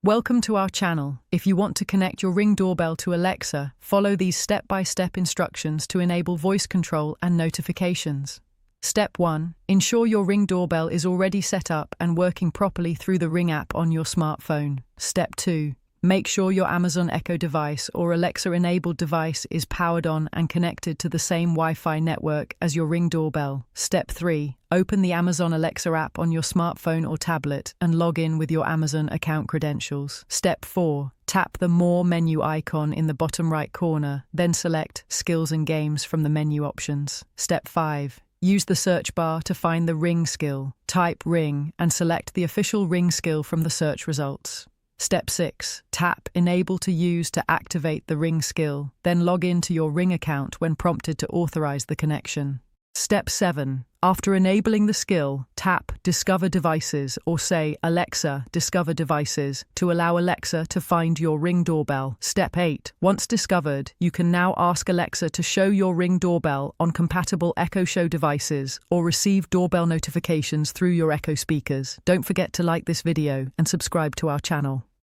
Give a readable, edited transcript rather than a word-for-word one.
Welcome to our channel. If you want to connect your Ring doorbell to Alexa, follow these step-by-step instructions to enable voice control and notifications. Step 1. Ensure your Ring doorbell is already set up and working properly through the Ring app on your smartphone. Step 2. Make sure your Amazon Echo device or Alexa-enabled device is powered on and connected to the same Wi-Fi network as your Ring doorbell. Step 3. Open the Amazon Alexa app on your smartphone or tablet and log in with your Amazon account credentials. Step 4. Tap the More menu icon in the bottom right corner, then select Skills and Games from the menu options. Step 5. Use the search bar to find the Ring skill. Type Ring and select the official Ring skill from the search results. Step 6. Tap Enable to use to activate the Ring skill, then log in to your Ring account when prompted to authorize the connection. Step 7. After enabling the skill, tap Discover Devices or say Alexa, Discover Devices to allow Alexa to find your Ring doorbell. Step 8. Once discovered, you can now ask Alexa to show your Ring doorbell on compatible Echo Show devices or receive doorbell notifications through your Echo speakers. Don't forget to like this video and subscribe to our channel.